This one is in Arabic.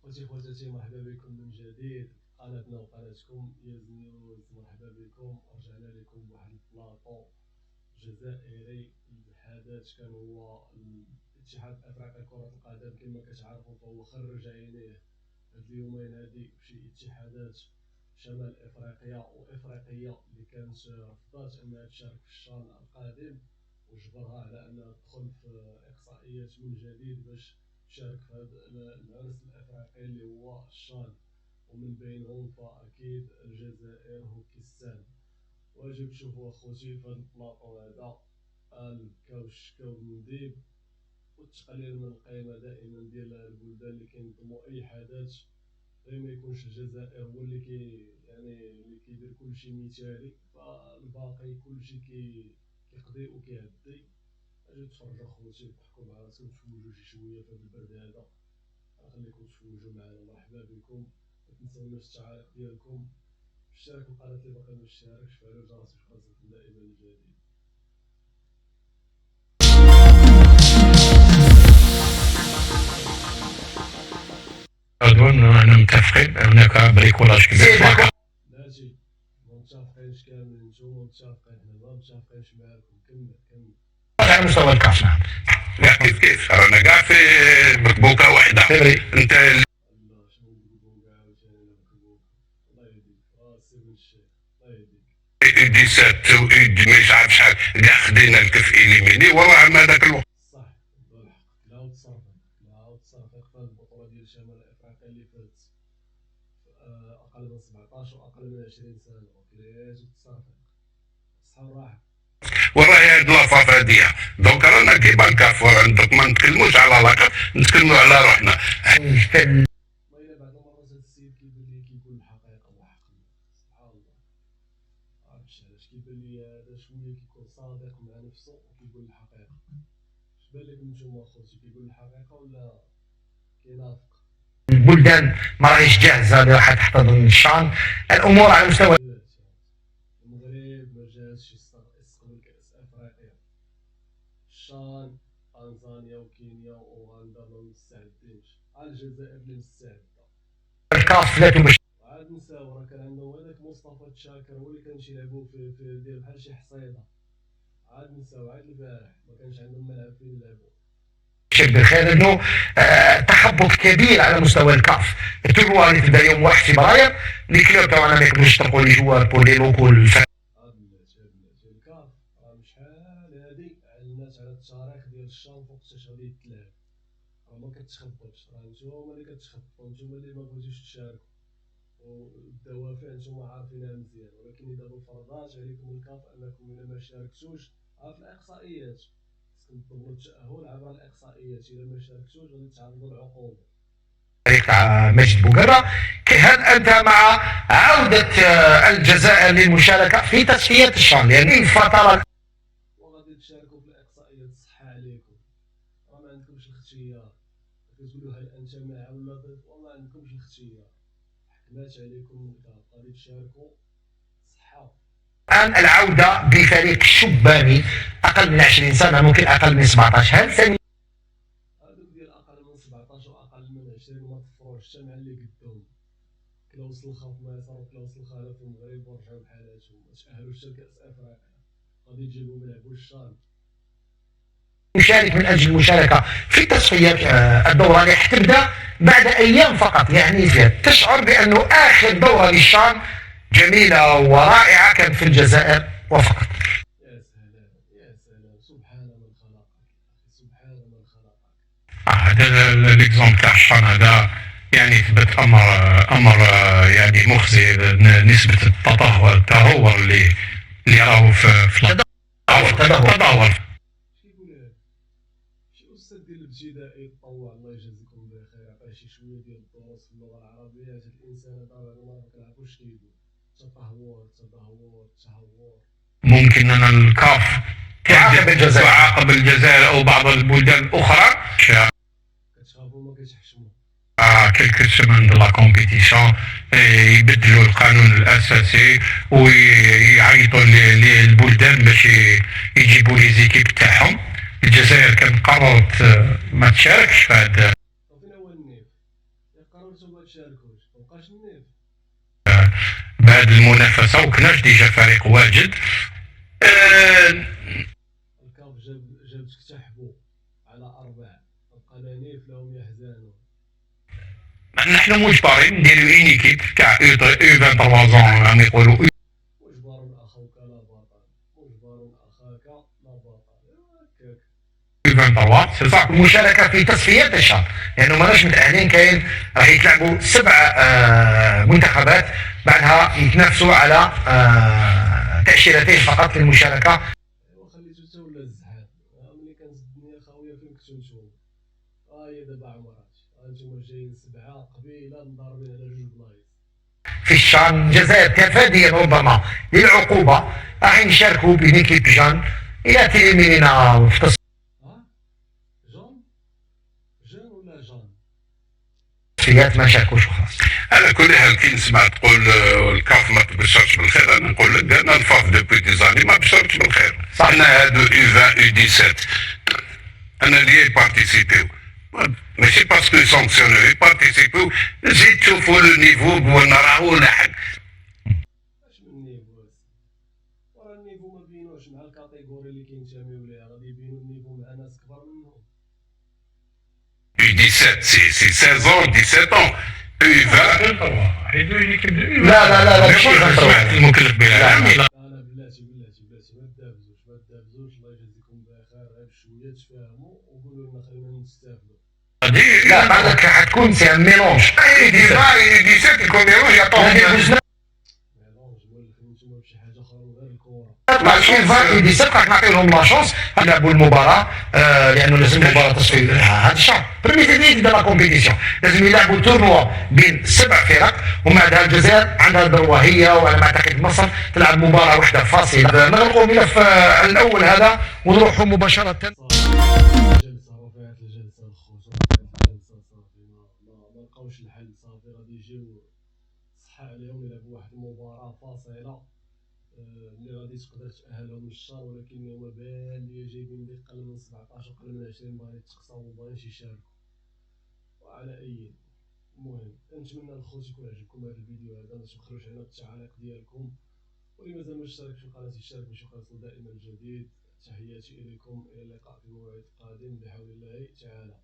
خوتي خواتاتي، مرحبا بكم من جديد قناتنا وقناتكم ياز نيوز. مرحبا بكم، رجعنا لكم بواحد البلاطو جزائري. الحدث كان هو الاتحاد الافريقي لكرة القدم، كما كتعرفوا فهو خرج عينيه هاد اليومين هادي بشي اتحادات شمال افريقيا وافريقيا اللي كانت رفضات انها تشارك في الشان القادم، وجبرها على انها تدخل في اقصائيات من جديد باش تشارك في هذا العرس الافريقي اللي هو الشان. ومن بينهم فاكيد الجزائر وكيستان. واجب تشوفوا اخوتي في هذا البلاطو هذا الكاوش كاو المنديب والتقليل من القيمه دائما ديال البلدان اللي كينظموا اي حدث، غير ما يكونش الجزائر هو اللي اللي كيدير كلشي مثالي، فالباقي كلشي كيقضي وكيهدي. اجي تفرجوا اخوتي، ضحكوا مع راسكم، تفوجوا شي شويه في هذا البرد هذا. نخليكم تفوجوا معنا، مرحبا بكم. ما تنساوناش التعاليق ديالكم، اشتراك في القناه اللي باقي ما اشتركش، فعلوا الجرس باش يوصلكم دائما الجديد. أظن أننا متفقين. هناك بريكولاج كبير في المكان. ماشي، ما متفقينش كاملين، نتوما متفقين، حنا ما متفقينش معاكم. كمل. على مستوى الكاف. نعم. كيف رانا كاع في بكبوكه واحده. انت الله، شنو نقولوا كاع عاوتاني نركبوك. الله يهديك راسي من الشيخ، الله يهديك. دي سات وإيد ما يعرف شحال كاع خدينا الكف إليميني والله ما ذاك الوقت. صح، بالحق. لا وتصرفق في البطوله ديال شمال افريقيا اللي فاتت، اقل من 17 واقل من 20 سنه، وكلاش وتصرفق. صحه وراحه. والله هاد لاصاف هادية دونك رانا كيما الكاف دوك ما نتكلموش على لاكاف، نتكلموا على روحنا. والله الا بعد المرات هاد السيد كيبان لي كيقول الحقيقه وحق الله، سبحان الله. معرفتش علاش كيبان لي هذا شويه كيكون صادق مع نفسه وكيقول الحقيقه. اش بان لكم نتوما اخوتي، كيقول الحقيقه ولا كينافق؟ البلدان ما راهيش جاهزة لراح تحتضن الشان. الأمور على مستوى المغرب ما جاهزش يستقبل كأس أفريقيا. الشان تنزانيا وكينيا وأوغندا ما مستعدينش، الجزائر اللي مستعدة. الكاف لا تبشر. وعاد نساو راه كان عندهم هذاك مصطفى تشاكر هو اللي كان تيلعبوا في ديال بحال شي حصيدة. عاد نساو، عاد البارح ما كانش عندهم ملعب فين يلعبوا. بالخير انه تخبط كبير على مستوى الكاف. تقولوا اللي تبدا يوم 1 فبراير لي كلوب تاعنا ما يقدروش يطلقوا لي جوار بور لي لوكو. الكاف راه شحال هادي علنات على التاريخ ديال الشام وقتاش غادي يتلعب، راه ما كتخبطش، راه نتوما اللي كتخبطوا، نتوما اللي ما بغيتوش تشاركوا، والدوافع نتوما عارفينها مزيان. ولكن اذا فرضات عليكم الكاف انكم الا ما شاركتوش في الاقصائيات، خصكم تطلبوا التاهل عبر الاقصائيات، الا ما شاركتوش غادي تعرضوا للعقوبه. تاع مجد بوقرة. هل انت مع عوده الجزائر للمشاركه في تصفيات الشان؟ لان الفتره وغادي تشاركوا في الاقصائيات، صحه عليكم، راه ما عندكمش الاختيار. كتقولوا هل انت مع ولا ضد، وما عندكمش الاختيار، حكمات عليكم الكاف، غادي تشاركوا، صحه. الان العوده بفريق شباني اقل من 20 سنه، ممكن اقل من 17. هل هادوك ديال اقل من 17 واقل من 20 ما تفروش حتى مع اللي قدهم. كلاوس الخوف ما صاروا كلاوس الخاله في المغرب ورجعوا بحالاتهم، ما تاهلوش حتى لكاس افريقيا، غادي تجيبهم يلعبوا الشان. يشارك من اجل المشاركه في تصفيات الدوره اللي حتبدا بعد ايام فقط. يعني تشعر بانه اخر دوره للشان جميله ورائعه كانت في الجزائر وفقط. يا سلام يا سلام، سبحان من خلقك اخي، سبحان من خلقك. هذا ليكزومبل تاع الشان هذا يعني ثبت امر يعني مخزي. نسبه التدهور اللي راهو في التدهور. كيقول شي استاذ ديال الابتدائي تطوع، الله يجازيكم بخير، عطاه شي شويه ديال الدروس في اللغه العربيه، هاد الانسان هذا ما كنعرفوش كيقول. تدهور. ممكن ان الكاف تعاقب الجزائر او بعض البلدان الاخرى. كتخافوا ما كتحشموا. كيلكو سيمون دو لا كومبيتيسيون يبدلوا القانون الاساسي ويعيطوا للبلدان باش يجيبوا لي زيكيب تاعهم. الجزائر كانت قررت ما تشاركش في هذا. فين هو النيف؟ قررتو ما تشاركوش مبقاش النيف. بعد المنافسه وكناش ديجا فريق واجد. الكاب جابتك تحبو على 4 بقى لا نيف لهم يحزنون. نحن مجبرين نديرو اون ايكيب تاع او 23 راهم يقولوا مجبر اخوك لا بطل، مجبر اخاك لا بطل. هكاك 23 سي صح. المشاركه في تصفيات الشهر لانه ماناش متاهلين، كاين راح يتلعبوا 7 منتخبات بعدها يتنافسوا على تاشيرتين فقط للمشاركه. ايوا خليتو تا ولا الزحام. ملي كانت الدنيا خاويه فين كنتو نتوما؟ هي دابا عمرات هانتوما جايين 7 قبيله مضاربين على 2 بلايص. في الشان الجزائر تفاديا ربما للعقوبه راح نشاركوا بنيكيب جان الى تيليمينينا في جون ولا جان؟ التصفيات ما شاركوش خلاص. على كل حال كي نسمع تقول الكاف ما تبشرش بالخير، انا نقول لك انا الفاف دوبوي دي زاني ما بشرتش بالخير. صح. انا هادو U20 U17 انا اللي بارتيسيبيو ماشي باسكو سانكسيونو يبارتيسيبيو، زيد تشوفوا لو نيفو بوانا راهو لاحق. اش من نيفو ورا النيفو ما بينوش مع الكاتيجوري اللي كينتميو ليها، غادي يبينو النيفو مع ناس كبار منهم. U17 سي 16 ans 17 ans. U20 لا ماشي سمعت المكلف بالعالمي. انا بلاتي ما تدابزوش الله يجازيكم بخير، غير بشويه تفاهموا وقولوا لنا خلينا نستافدوا. لا بعدك حتكون سي ان ميلونج. U17 يكون ميلونج يعطوهم ميلونج مولفين نتوما بشي حاجه اخرى غير الكره. ماشي 20 17 راح نعطيهم لا شونس يلعبوا المباراه لانه لازم المباراه تصفي هذا الشهر بريمي ديفيد دو لا كومبيتيسيون لازم يلعبوا تورنوا بين 7 فرق ومن بعدها الجزائر عندها ذروه هي وعلى ما اعتقد مصر تلعب مباراه واحده فاصله. نغلقوا ملف الاول هذا ونروحوا مباشره الجلسه رفعت الجلسه الخوت رفعت الجلسه صافي ما لقاوش الحل صافي غادي يجيو صحى عليهم يلعبوا واحد المباراه فاصله اللي غادي تقدر تأهلهم للشهر، ولكن هما بان لي جايبين لي قل من 17 وقل من 20 باغي يتقصاو ومباغينش يشاركوا. وعلى اي المهم كنتمنى الخوت يكون عجبكم هذا الفيديو هذا باش مخلوش على التعاليق ديالكم، واللي مازال ما اشتركش في القناه يشترك باش يوصل دائما الجديد. تحياتي اليكم، الى اللقاء في موعد قادم بحول الله تعالى.